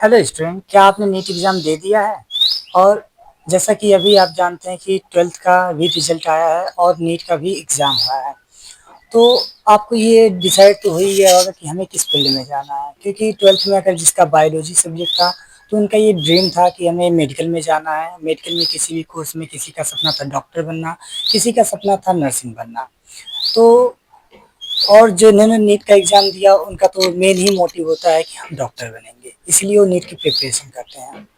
Hello student, क्या आपने NEET exam दे दिया है? और जैसा कि अभी आप जानते हैं कि 12th का भी रिजल्ट आया है और नीट का भी एग्ज़ाम हुआ है। तो आपको ये डिसाइड तो हो ही गया होगा कि हमें किस फील्ड में जाना है, क्योंकि 12th में अगर जिसका बायोलॉजी सब्जेक्ट था तो उनका ये ड्रीम था कि हमें मेडिकल में जाना है। मेडिकल में किसी भी कोर्स में किसी का सपना था डॉक्टर बनना, किसी का सपना था नर्सिंग बनना। तो और जिन्होंने नीट का एग्ज़ाम दिया उनका तो मेन ही मोटिव होता है कि हम डॉक्टर बनेंगे, इसलिए वो नीट की प्रिपरेशन करते हैं।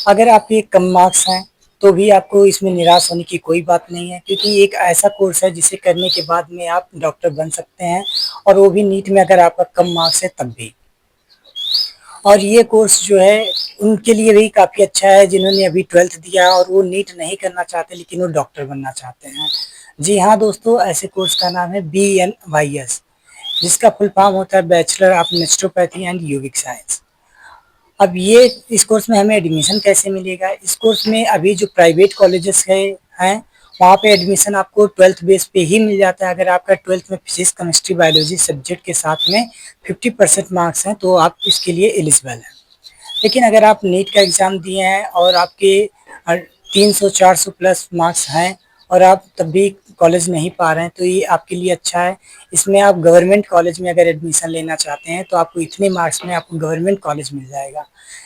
अगर आपके कम मार्क्स हैं तो भी आपको इसमें निराश होने की कोई बात नहीं है, क्योंकि एक ऐसा कोर्स है जिसे करने के बाद में आप डॉक्टर बन सकते हैं, और वो भी नीट में अगर आपका कम मार्क्स है तब भी। और ये कोर्स जो है उनके लिए भी काफ़ी अच्छा है जिन्होंने अभी 12th दिया और वो नीट नहीं करना चाहते लेकिन वो डॉक्टर बनना चाहते हैं। जी हाँ दोस्तों, ऐसे कोर्स का नाम है BNYS, जिसका फुल फॉर्म होता है bachelor of naturopathy and yogic science. अब ये इस कोर्स में हमें एडमिशन कैसे मिलेगा? इस कोर्स में अभी जो प्राइवेट कॉलेजेस हैं वहाँ पे एडमिशन आपको 12th बेस पे ही मिल जाता है। अगर आपका 12th में फिजिक्स केमिस्ट्री बायोलॉजी सब्जेक्ट के साथ में 50% मार्क्स हैं तो आप इसके लिए एलिजिबल हैं। लेकिन अगर आप नीट का एग्ज़ाम दिए हैं और आपके 300-400 प्लस मार्क्स हैं और आप तब भी कॉलेज नहीं पा रहे हैं तो ये आपके लिए अच्छा है। इसमें आप गवर्नमेंट कॉलेज में अगर एडमिशन लेना चाहते हैं तो आपको इतने मार्क्स में आपको गवर्नमेंट कॉलेज मिल जाएगा।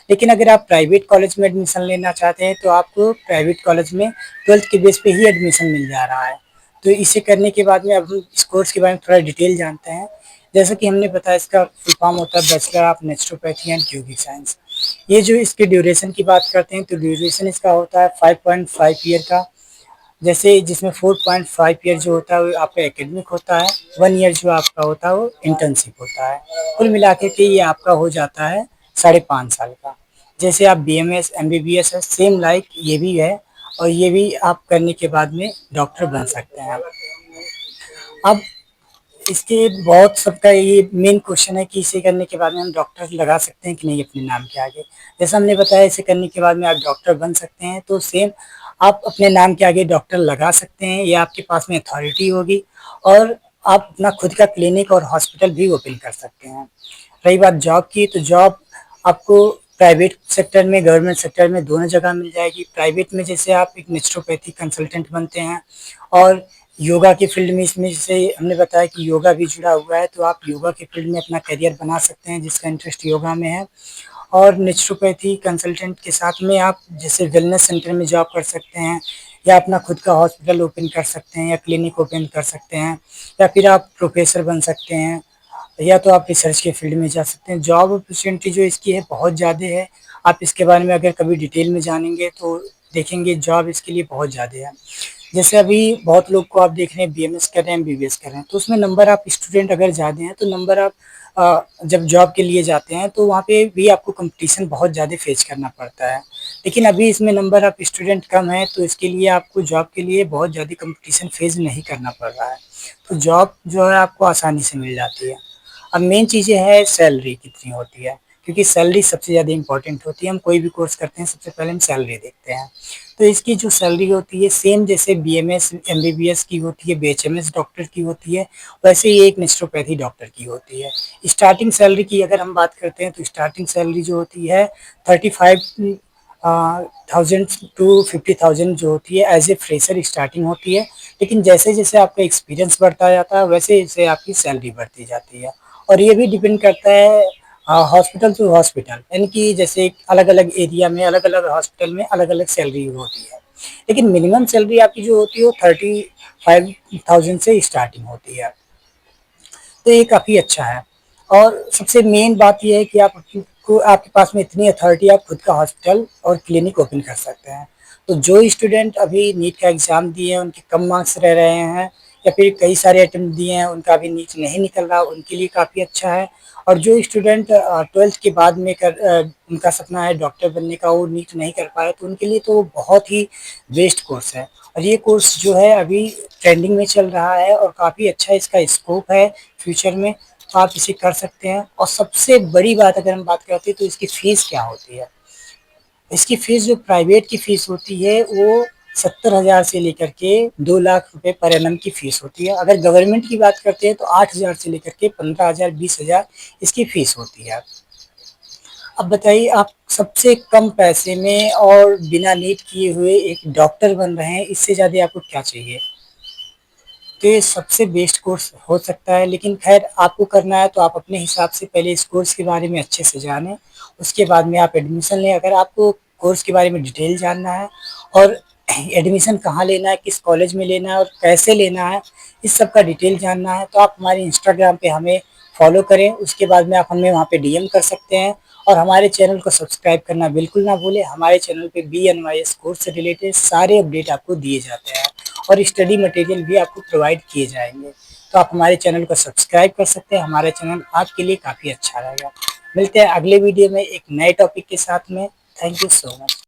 लेकिन अगर आप प्राइवेट कॉलेज में एडमिशन लेना चाहते हैं तो आपको प्राइवेट कॉलेज में 12th के बेस पे ही एडमिशन मिल जा रहा है। तो इसे करने के बाद में अब हम इस कोर्स के बारे में थोड़ा डिटेल जानते हैं। जैसा कि हमने बताया, इसका फुल फॉर्म होता है bachelor of naturopathy and yogic science. ये जो इसके ड्यूरेशन की बात करते हैं तो ड्यूरेशन इसका होता है 5.5 ईयर का। जैसे जिसमें 4.5 ईयर जो होता है वो आपका एकेडमिक होता है, 1 ईयर जो आपका होता है वो इंटर्नशिप होता है। कुल मिला के ये आपका हो जाता है 5.5 साल का। जैसे आप BMS MBBS है, सेम लाइक ये भी है, और ये भी आप करने के बाद में डॉक्टर बन सकते हैं। अब इसके बहुत सबका ये मेन क्वेश्चन है कि इसे करने के बाद में हम डॉक्टर लगा सकते हैं कि नहीं अपने नाम के आगे। जैसा हमने बताया, इसे करने के बाद में आप डॉक्टर बन सकते हैं, तो सेम आप अपने नाम के आगे डॉक्टर लगा सकते हैं, या आपके पास में अथॉरिटी होगी और आप अपना खुद का क्लिनिक और हॉस्पिटल भी ओपन कर सकते हैं। रही बात जॉब की, तो जॉब आपको प्राइवेट सेक्टर में गवर्नमेंट सेक्टर में दोनों जगह मिल जाएगी। प्राइवेट में जैसे आप एक नेचुरोपैथी कंसल्टेंट बनते हैं, और योगा के फील्ड में इसमें जैसे हमने बताया कि योगा भी जुड़ा हुआ है, तो आप योगा के फील्ड में अपना करियर बना सकते हैं जिसका इंटरेस्ट योगा में है। और नेचुरोपैथी कंसल्टेंट के साथ में आप जैसे वेलनेस सेंटर में जॉब कर सकते हैं, या अपना खुद का हॉस्पिटल ओपन कर सकते हैं, या क्लिनिक ओपन कर सकते हैं, या फिर आप प्रोफेसर बन सकते हैं, या तो आप रिसर्च के फील्ड में जा सकते हैं। जॉब अपॉर्चुनिटी जो इसकी है बहुत ज़्यादा है। आप इसके बारे में अगर कभी डिटेल में जानेंगे तो देखेंगे जॉब इसके लिए बहुत ज़्यादा है। जैसे अभी बहुत लोग को आप देख रहे हैं BMS कर रहे हैं, MBBS कर रहे हैं, तो उसमें नंबर आप स्टूडेंट अगर ज़्यादा हैं तो नंबर आप जब जॉब के लिए जाते हैं तो वहाँ पे भी आपको कंपटीशन बहुत ज़्यादा फेस करना पड़ता है। लेकिन अभी इसमें नंबर ऑफ स्टूडेंट कम है तो इसके लिए आपको जॉब के लिए बहुत ज़्यादा कंपटीशन फेस नहीं करना पड़ रहा है। तो जॉब जो है आपको आसानी से मिल जाती है। अब मेन चीज़ें है सैलरी कितनी होती है, क्योंकि सैलरी सबसे ज़्यादा इंपॉर्टेंट होती है। हम कोई भी कोर्स करते हैं सबसे पहले हम सैलरी देखते हैं। तो इसकी जो सैलरी होती है सेम जैसे BMS MBBS की होती है, BHMS डॉक्टर की होती है, वैसे ही एक नेचुरोपैथी डॉक्टर की होती है। स्टार्टिंग सैलरी की अगर हम बात करते हैं तो स्टार्टिंग सैलरी जो होती है 35,000 टू 50,000 जो होती है एज ए फ्रेशर स्टार्टिंग होती है। लेकिन जैसे जैसे आपका एक्सपीरियंस बढ़ता जाता है वैसे वैसे आपकी सैलरी बढ़ती जाती है। और ये भी डिपेंड करता है हॉस्पिटल टू हॉस्पिटल, यानी कि जैसे अलग अलग एरिया में अलग अलग हॉस्पिटल में अलग अलग सैलरी होती है। लेकिन मिनिमम सैलरी आपकी जो होती है वो 35,000 से स्टार्टिंग होती है। तो ये काफ़ी अच्छा है। और सबसे मेन बात ये है कि को आपके पास में इतनी अथॉरिटी, आप खुद का हॉस्पिटल और क्लिनिक ओपन कर सकते हैं। तो जो स्टूडेंट अभी नीट का एग्ज़ाम दिए हैं उनके कम मार्क्स रह रहे हैं, या फिर कई सारे अटेम्प्ट दिए हैं उनका अभी नीट नहीं निकल रहा, उनके लिए काफ़ी अच्छा है। और जो स्टूडेंट 12th के बाद में उनका सपना है डॉक्टर बनने का, वो नीट नहीं कर पाए तो उनके लिए तो वो बहुत ही बेस्ट कोर्स है। और ये कोर्स जो है अभी ट्रेंडिंग में चल रहा है और काफ़ी अच्छा इसका स्कोप है फ्यूचर में, तो आप इसे कर सकते हैं। और सबसे बड़ी बात अगर हम बात करते हैं तो इसकी फ़ीस क्या होती है। इसकी फ़ीस जो प्राइवेट की फ़ीस होती है वो 70,000 से लेकर के 2 लाख रुपए पर एनम की फ़ीस होती है। अगर गवर्नमेंट की बात करते हैं तो 8,000 से लेकर के 15,000 20,000 इसकी फ़ीस होती है। अब बताइए, आप सबसे कम पैसे में और बिना नीट किए हुए एक डॉक्टर बन रहे हैं, इससे ज़्यादा आपको क्या चाहिए? तो ये सबसे बेस्ट कोर्स हो सकता है, लेकिन खैर आपको करना है तो आप अपने हिसाब से पहले इस कोर्स के बारे में अच्छे से जानें, उसके बाद में आप एडमिशन लें। अगर आपको कोर्स के बारे में डिटेल जानना है और एडमिशन कहाँ लेना है, किस कॉलेज में लेना है और कैसे लेना है, इस सब का डिटेल जानना है, तो आप हमारे इंस्टाग्राम पे हमें फॉलो करें। उसके बाद में आप हमें वहाँ पे डीएम कर सकते हैं और हमारे चैनल को सब्सक्राइब करना बिल्कुल ना भूलें। हमारे चैनल पे BNYS कोर्स से रिलेटेड सारे अपडेट आपको दिए जाते हैं और स्टडी मटेरियल भी आपको प्रोवाइड किए जाएंगे। तो आप हमारे चैनल को सब्सक्राइब कर सकते हैं, हमारा चैनल आपके लिए काफ़ी अच्छा रहेगा। मिलते हैं अगले वीडियो में एक नए टॉपिक के साथ में। Thank you so much.